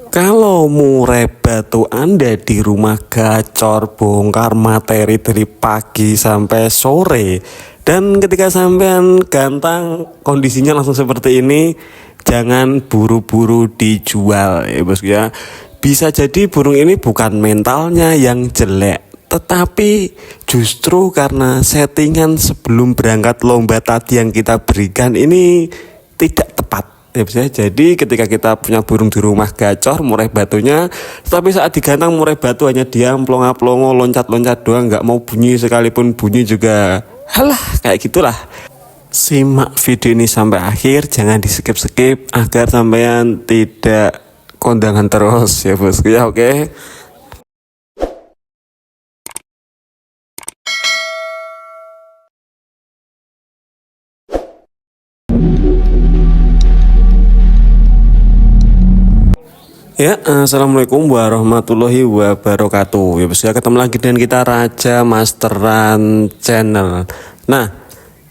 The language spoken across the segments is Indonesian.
Kalau murai batu Anda di rumah gacor bongkar materi dari pagi sampai sore, dan ketika sampean gantang kondisinya langsung seperti ini, jangan buru-buru dijual ya bos ya. Bisa jadi burung ini bukan mentalnya yang jelek, tetapi justru karena settingan sebelum berangkat lomba tadi yang kita berikan ini tidak tepat. Ya bisa jadi ketika kita punya burung di rumah gacor murai batunya, tapi saat digantang murai batu hanya diam plonga-plongo loncat-loncat doang, nggak mau bunyi, sekalipun bunyi juga halah kayak gitulah. Simak video ini sampai akhir, jangan di skip-skip agar sampean tidak kondangan terus ya bosku ya, oke? Ya, assalamualaikum warahmatullahi wabarakatuh. Ya, bos ya, ketemu lagi dengan kita Raja Masteran Channel. Nah,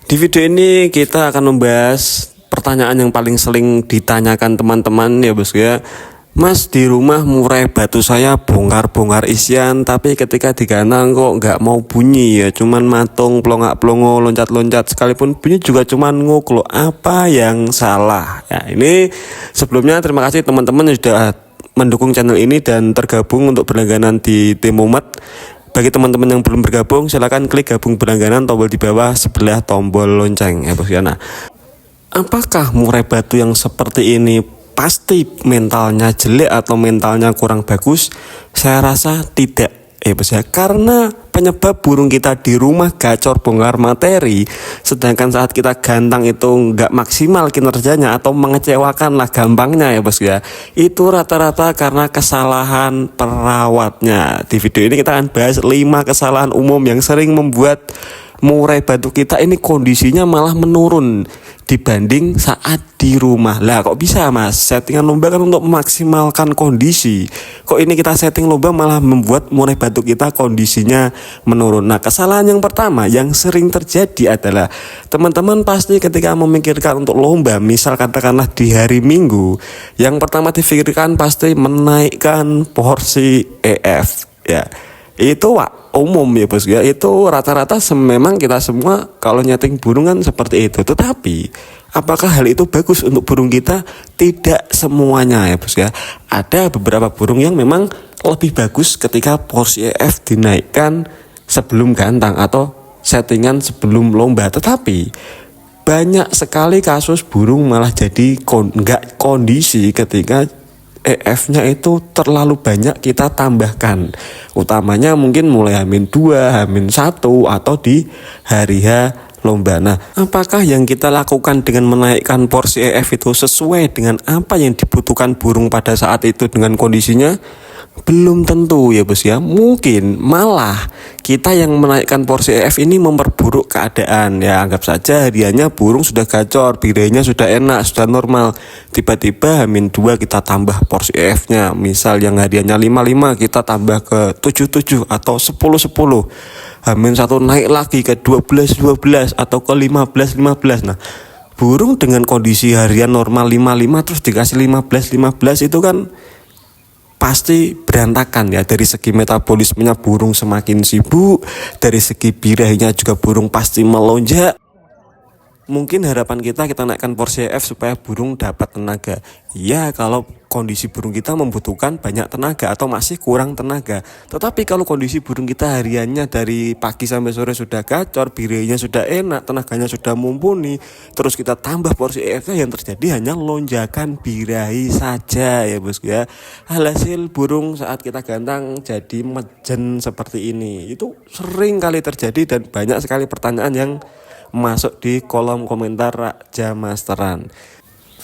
di video ini kita akan membahas pertanyaan yang paling sering ditanyakan teman-teman ya, bos ya. Mas, di rumah murai batu saya bongkar-bongkar isian, tapi ketika digantang kok nggak mau bunyi ya, cuman matung, plongak-plongo, loncat-loncat, sekalipun bunyi juga cuman nguk loh. Apa yang salah? Ya, ini sebelumnya terima kasih teman-teman yang sudah mendukung channel ini dan tergabung untuk berlangganan di Temomat. Bagi teman-teman yang belum bergabung, silahkan klik gabung berlangganan, tombol di bawah sebelah tombol lonceng ya bos ya. Nah, apakah murai batu yang seperti ini pasti mentalnya jelek atau mentalnya kurang bagus? Saya rasa tidak ya bos ya, karena penyebab burung kita di rumah gacor bongkar materi, sedangkan saat kita gantang itu nggak maksimal kinerjanya atau mengecewakan lah gampangnya ya bos ya, itu rata-rata karena kesalahan perawatnya. Di video ini kita akan bahas 5 kesalahan umum yang sering membuat murai batu kita ini kondisinya malah menurun dibanding saat di rumah. Lah kok bisa mas? Settingan lomba kan untuk memaksimalkan kondisi, kok ini kita setting lomba malah membuat murai batu kita kondisinya menurun. Nah, kesalahan yang pertama yang sering terjadi adalah teman-teman pasti ketika memikirkan untuk lomba, misal katakanlah di hari Minggu, yang pertama difikirkan pasti menaikkan porsi EF ya. Itu umum ya bos ya, itu rata-rata memang kita semua kalau nyeting burung kan seperti itu. Tetapi apakah hal itu bagus untuk burung kita? Tidak semuanya ya bos ya. Ada beberapa burung yang memang lebih bagus ketika porsi EF dinaikkan sebelum gantang atau settingan sebelum lomba. Tetapi banyak sekali kasus burung malah jadi nggak kondisi ketika EF-nya itu terlalu banyak kita tambahkan, utamanya mungkin mulai H-2, H-1 atau di hari H lomba. Nah, apakah yang kita lakukan dengan menaikkan porsi EF itu sesuai dengan apa yang dibutuhkan burung pada saat itu dengan kondisinya? Belum tentu ya bos ya. Mungkin malah kita yang menaikkan porsi EF ini memperburuk keadaan ya. Anggap saja hariannya burung sudah gacor, birainya sudah enak, sudah normal, tiba-tiba H-2 kita tambah porsi EF-nya, misal yang hariannya 55 kita tambah ke 77 atau 10-10, H-1 naik lagi ke 12-12 atau ke 15-15. Nah, burung dengan kondisi harian normal 55 terus dikasih 15-15 itu kan pasti berantakan ya. Dari segi metabolismenya burung semakin sibuk, dari segi birahinya juga burung pasti melonjak. Mungkin harapan kita naikkan porsi EF supaya burung dapat tenaga. Ya, kalau kondisi burung kita membutuhkan banyak tenaga atau masih kurang tenaga. Tetapi kalau kondisi burung kita hariannya dari pagi sampai sore sudah gacor, birahinya sudah enak, tenaganya sudah mumpuni, terus kita tambah porsi EF-nya, yang terjadi hanya lonjakan birahi saja ya bos ya. Hasil burung saat kita gantang jadi mejen seperti ini. Itu sering kali terjadi dan banyak sekali pertanyaan yang masuk di kolom komentar Raja Masteran.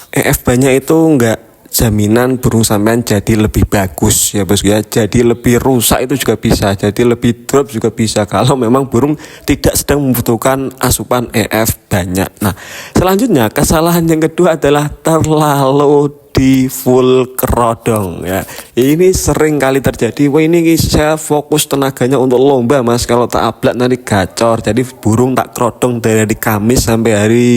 EF banyak itu enggak jaminan burung sampean jadi lebih bagus ya bos ya. Jadi lebih rusak itu juga bisa, jadi lebih drop juga bisa kalau memang burung tidak sedang membutuhkan asupan EF banyak. Nah, selanjutnya kesalahan yang kedua adalah terlalu di full kerodong ya. Ini sering kali terjadi. Wah, ini saya fokus tenaganya untuk lomba mas, kalau tak ablak nanti gacor, jadi burung tak kerodong dari hari Kamis sampai hari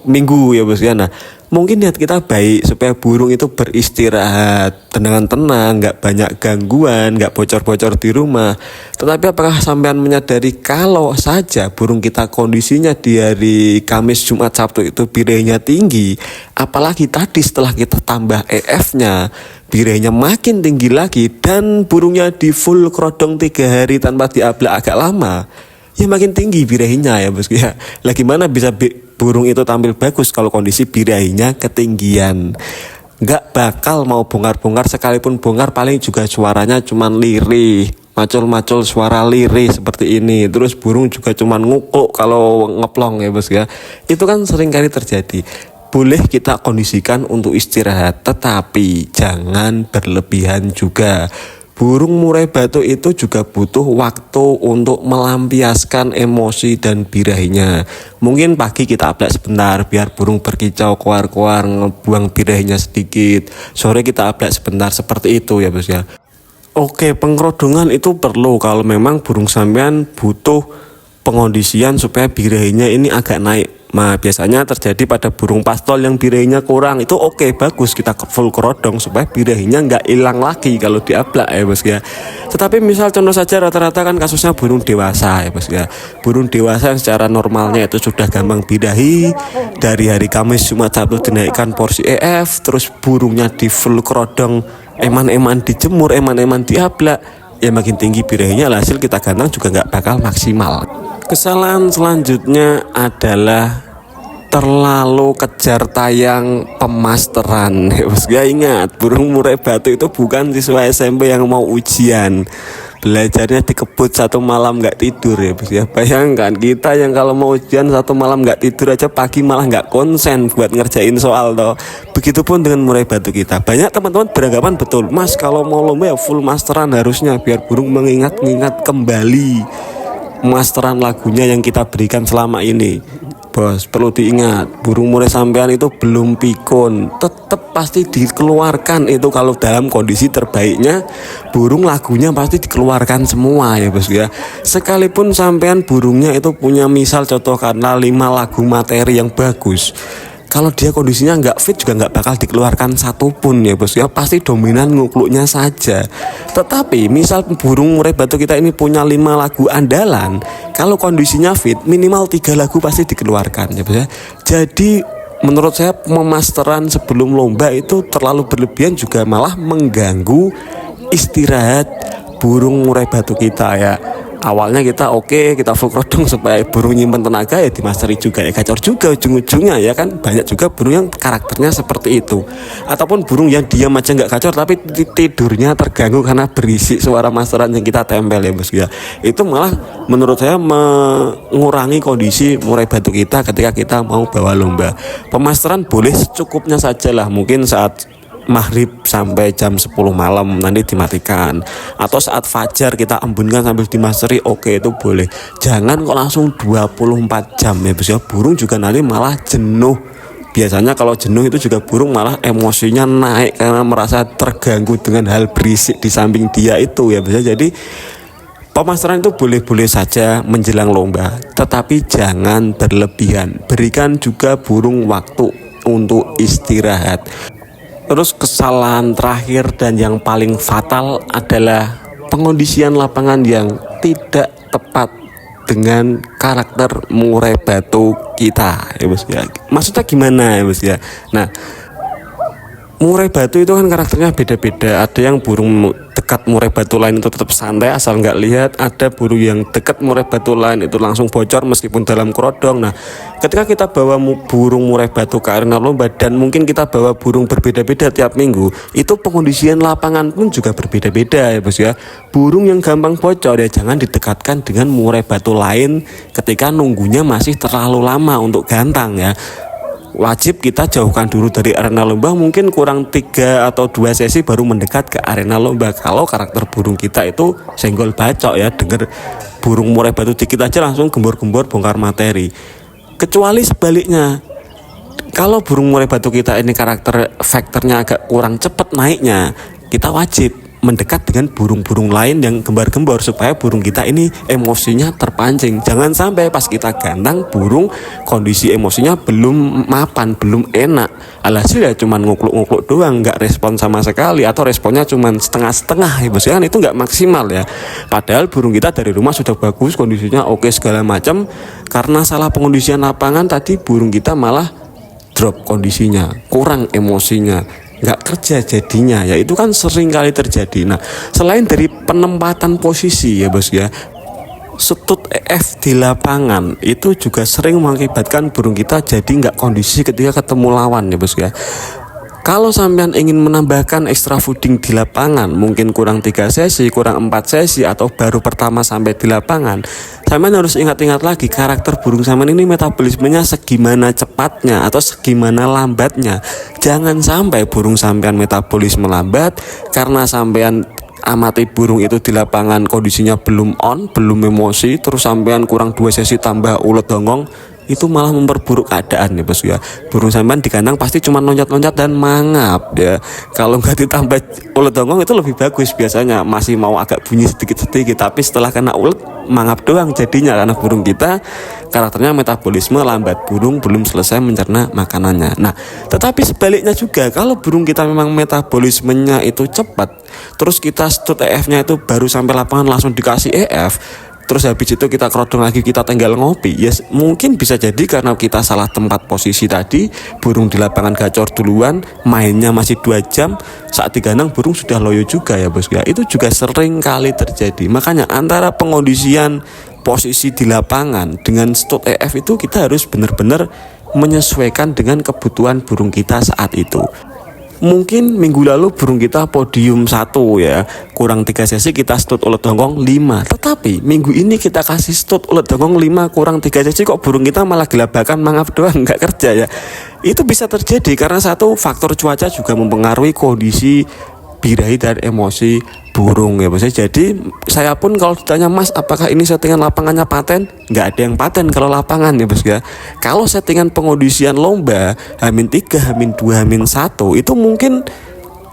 Minggu ya bos ya. Nah, Mungkin niat kita baik supaya burung itu beristirahat dengan tenang, nggak banyak gangguan, nggak bocor-bocor di rumah. Tetapi apakah sampean menyadari kalau saja burung kita kondisinya di hari Kamis, Jumat, Sabtu itu birainya tinggi, apalagi tadi setelah kita tambah EF-nya, birainya makin tinggi lagi dan burungnya di full kerodong 3 hari tanpa diablak agak lama, ya makin tinggi birainya ya bosku ya. Lah gimana bisa burung itu tampil bagus kalau kondisi birainya ketinggian? Nggak bakal mau bongkar-bongkar, sekalipun bongkar paling juga suaranya cuman lirih, macul-macul suara lirih seperti ini. Terus burung juga cuman ngukuk kalau ngeplong ya bos ya. Itu kan sering kali terjadi. Boleh kita kondisikan untuk istirahat, tetapi jangan berlebihan juga. Burung murai batu itu juga butuh waktu untuk melampiaskan emosi dan birahinya. Mungkin pagi kita ablak sebentar biar burung berkicau koar-koar, ngebuang birahinya sedikit. Sore kita ablak sebentar, seperti itu ya bos ya. Oke, pengkerodongan itu perlu kalau memang burung sampean butuh pengondisian supaya birahinya ini agak naik. Nah, biasanya terjadi pada burung pastol yang birahinya kurang. Itu oke, bagus kita full kerodong supaya birahinya nggak hilang lagi kalau diablak ya bos ya. Tetapi misal contoh saja rata-rata kan kasusnya burung dewasa ya bos ya. Burung dewasa yang secara normalnya itu sudah gampang birahi, dari hari Kamis, Jumat, Sabtu dinaikkan porsi EF, terus burungnya di full kerodong, eman-eman dijemur, eman-eman diablak, ya makin tinggi birahinya, hasil kita gantang juga nggak bakal maksimal. Kesalahan selanjutnya adalah terlalu kejar tayang pemasteran. Ya ingat, burung murai batu itu bukan siswa SMP yang mau ujian. Belajarnya dikebut 1 malam nggak tidur ya bos ya. Bayangkan kita yang kalau mau ujian 1 malam nggak tidur aja, pagi malah nggak konsen buat ngerjain soal toh. Begitupun dengan murai batu kita. Banyak teman-teman beranggapan betul, Mas kalau mau lomba ya full masteran harusnya biar burung mengingat-ingat kembali masteran lagunya yang kita berikan selama ini. Bos, perlu diingat, burung murai sampean itu belum pikun, tetap pasti dikeluarkan itu. Kalau dalam kondisi terbaiknya burung lagunya pasti dikeluarkan semua ya bos ya. Sekalipun sampean burungnya itu punya misal contoh karena 5 lagu materi yang bagus, kalau dia kondisinya nggak fit juga nggak bakal dikeluarkan satupun ya bos ya, pasti dominan ngukluknya saja. Tetapi misal burung murai batu kita ini punya 5 lagu andalan, kalau kondisinya fit minimal 3 lagu pasti dikeluarkan ya bos ya. Jadi menurut saya pemasteran sebelum lomba itu terlalu berlebihan, juga malah mengganggu istirahat burung murai batu kita ya. Awalnya kita kita full kerodong supaya burung nyimpen tenaga, ya dimasteri juga ya gacor juga ujung-ujungnya ya kan. Banyak juga burung yang karakternya seperti itu, ataupun burung yang diam aja nggak gacor tapi tidurnya terganggu karena berisik suara masteran yang kita tempel ya bos ya. Itu malah menurut saya mengurangi kondisi murai batu kita ketika kita mau bawa lomba. Pemasteran boleh secukupnya saja lah, mungkin saat maghrib sampai jam 10 malam nanti dimatikan, atau saat fajar kita embunkan sambil dimasteri, oke itu boleh. Jangan kok langsung 24 jam ya bos ya, burung juga nanti malah jenuh. Biasanya kalau jenuh itu juga burung malah emosinya naik karena merasa terganggu dengan hal berisik di samping dia itu ya bos ya. Jadi pemasteran itu boleh-boleh saja menjelang lomba, tetapi jangan berlebihan. Berikan juga burung waktu untuk istirahat. Terus kesalahan terakhir dan yang paling fatal adalah pengondisian lapangan yang tidak tepat dengan karakter murai batu kita ya bos ya. Maksudnya gimana ya bos ya? Nah, murai batu itu kan karakternya beda-beda. Ada yang burung dekat murai batu lain itu tetap santai asal nggak lihat. Ada burung yang dekat murai batu lain itu langsung bocor meskipun dalam kerodong. Nah, ketika kita bawa burung murai batu ke arena lomba dan mungkin kita bawa burung berbeda-beda tiap minggu, itu pengondisian lapangan pun juga berbeda-beda ya bos ya. Burung yang gampang bocor ya jangan didekatkan dengan murai batu lain ketika nunggunya masih terlalu lama untuk gantang ya. Wajib kita jauhkan dulu dari arena lomba, mungkin kurang 3 atau 2 sesi baru mendekat ke arena lomba. Kalau karakter burung kita itu senggol bacok ya, denger burung murai batu dikit aja langsung gembor-gembor bongkar materi. Kecuali sebaliknya, kalau burung murai batu kita ini karakter faktornya agak kurang cepat naiknya, kita wajib mendekat dengan burung-burung lain yang gembar-gembor supaya burung kita ini emosinya terpancing. Jangan sampai pas kita gantang burung kondisi emosinya belum mapan, belum enak, alhasil ya cuman ngukluk-ngukluk doang, nggak respon sama sekali atau responnya cuman setengah-setengah ya bos, kan itu nggak maksimal ya. Padahal burung kita dari rumah sudah bagus, kondisinya oke segala macam, karena salah pengondisian lapangan tadi burung kita malah drop kondisinya, kurang emosinya, nggak kerja jadinya, ya itu kan sering kali terjadi. Nah, selain dari penempatan posisi ya bos ya, setut EF di lapangan itu juga sering mengakibatkan burung kita jadi nggak kondisi ketika ketemu lawan ya bos ya. Kalau sampean ingin menambahkan extra fooding di lapangan, mungkin kurang 3 sesi, kurang 4 sesi, atau baru pertama sampai di lapangan, sampean harus ingat-ingat lagi karakter burung sampean ini metabolismenya segimana cepatnya atau segimana lambatnya. Jangan sampai burung sampean metabolisme lambat karena sampean amati burung itu di lapangan kondisinya belum on, belum emosi, terus sampean kurang 2 sesi tambah ulet dongong, itu malah memperburuk keadaan ya bos ya. Burung sampean di kandang pasti cuma loncat-loncat dan mangap ya. Kalau nggak ditambah ulet dongong itu lebih bagus, biasanya masih mau agak bunyi sedikit-sedikit, tapi setelah kena ulet mangap doang jadinya, karena burung kita karakternya metabolisme lambat, burung belum selesai mencerna makanannya. Nah, tetapi sebaliknya juga, kalau burung kita memang metabolismenya itu cepat, terus kita stut EF-nya itu baru sampai lapangan langsung dikasih EF, terus habis itu kita kerodong lagi, kita tinggal ngopi, ya mungkin bisa jadi karena kita salah tempat posisi tadi, burung di lapangan gacor duluan, mainnya masih 2 jam, saat digandang burung sudah loyo juga ya bos ya. Itu juga sering kali terjadi. Makanya antara pengondisian posisi di lapangan dengan stud EF itu kita harus benar-benar menyesuaikan dengan kebutuhan burung kita saat itu. Mungkin minggu lalu burung kita podium 1 ya, kurang 3 sesi kita stud ulet dongong 5, tetapi minggu ini kita kasih stud ulet dongong 5 kurang 3 sesi kok burung kita malah gelabakan mangap doang, nggak kerja ya. Itu bisa terjadi karena satu faktor cuaca juga mempengaruhi kondisi birahi dan emosi burung ya bos. Jadi saya pun kalau ditanya mas apakah ini settingan lapangannya paten, nggak ada yang paten kalau lapangan ya bos ya. Kalau settingan pengondisian lomba H-3, H-2, H-1 itu mungkin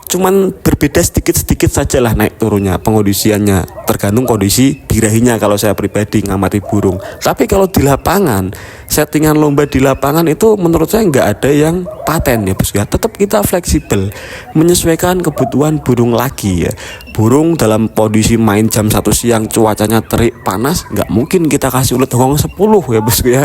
cuman berbeda sedikit-sedikit saja lah naik turunnya pengondisiannya, tergantung kondisi birahinya kalau saya pribadi ngamati burung. Tapi kalau di lapangan, settingan lomba di lapangan itu menurut saya nggak ada yang paten ya bos ya. Tetap kita fleksibel menyesuaikan kebutuhan burung lagi ya. Burung dalam kondisi main jam 1 siang cuacanya terik panas, nggak mungkin kita kasih ulet dongong 10 ya bos ya.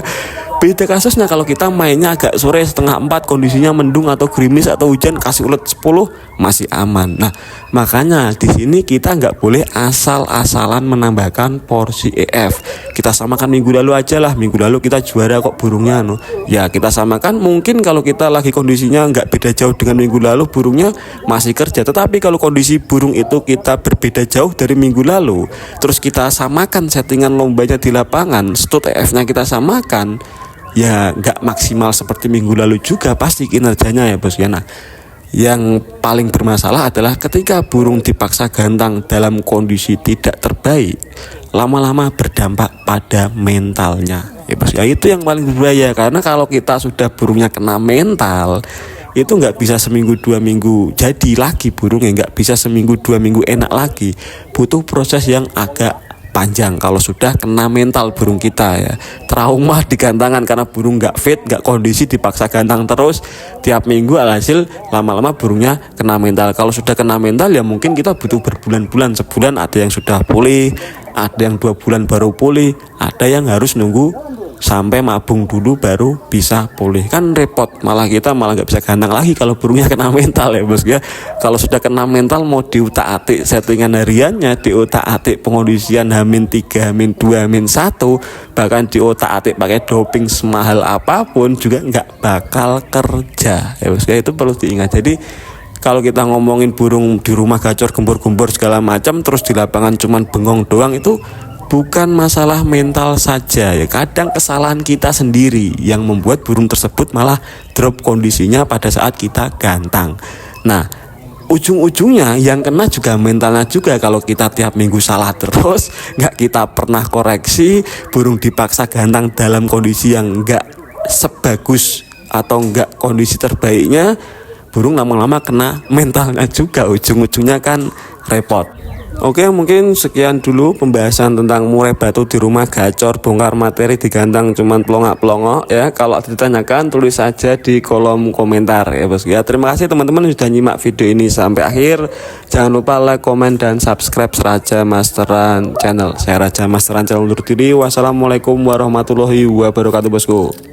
Beda kasusnya kalau kita mainnya agak sore setengah 4, kondisinya mendung atau gerimis atau hujan, kasih ulet 10 masih aman. Nah, makanya di sini kita nggak boleh asal-asalan menambahkan porsi EF. Kita samakan minggu lalu aja lah, minggu lalu kita juara kok burungnya ya kita samakan. Mungkin kalau kita lagi kondisinya nggak beda jauh dengan minggu lalu, burungnya masih kerja. Tetapi kalau kondisi burung itu kita berbeda jauh dari minggu lalu, terus kita samakan settingan lombanya di lapangan, stud EF-nya kita samakan, ya nggak maksimal seperti minggu lalu juga pasti kinerjanya ya bos ya. Nah, yang paling bermasalah adalah ketika burung dipaksa gantang dalam kondisi tidak terbaik, lama-lama berdampak pada mentalnya ya bos ya. Itu yang paling berbahaya, karena kalau kita sudah burungnya kena mental, itu nggak bisa seminggu 2 minggu jadi lagi burungnya, nggak bisa seminggu 2 minggu enak lagi, butuh proses yang agak panjang. Kalau sudah kena mental burung kita ya, trauma di gantangan karena burung nggak fit, nggak kondisi, dipaksa gantang terus tiap minggu, alhasil lama-lama burungnya kena mental. Kalau sudah kena mental ya mungkin kita butuh berbulan-bulan, sebulan ada yang sudah pulih, ada yang 2 bulan baru pulih, ada yang harus nunggu sampai mabung dulu baru bisa pulih, kan repot. Malah kita nggak bisa gantang lagi kalau burungnya kena mental ya bos ya. Kalau sudah kena mental mau diutak-atik settingan hariannya, diutak-atik pengondisian H-3, H-2, H-1, bahkan diutak-atik pakai doping semahal apapun juga nggak bakal kerja ya bos ya. Itu perlu diingat. Jadi kalau kita ngomongin burung di rumah gacor gembor-gembor segala macam, terus di lapangan cuman bengong doang, itu bukan masalah mental saja ya, kadang kesalahan kita sendiri yang membuat burung tersebut malah drop kondisinya pada saat kita gantang. Nah, ujung-ujungnya yang kena juga mentalnya juga. Kalau kita tiap minggu salah terus, nggak kita pernah koreksi, burung dipaksa gantang dalam kondisi yang nggak sebagus atau nggak kondisi terbaiknya, burung lama-lama kena mentalnya juga. Ujung-ujungnya kan repot. Oke, mungkin sekian dulu pembahasan tentang murai batu di rumah gacor bongkar materi digantang cuman pelongak-pelongok ya. Kalau ditanyakan tulis saja di kolom komentar ya bos ya. Terima kasih teman-teman yang sudah nyimak video ini sampai akhir. Jangan lupa like, komen, dan subscribe Raja Masteran Channel. Saya Raja Masteran Channel undur diri. Wassalamualaikum warahmatullahi wabarakatuh bosku.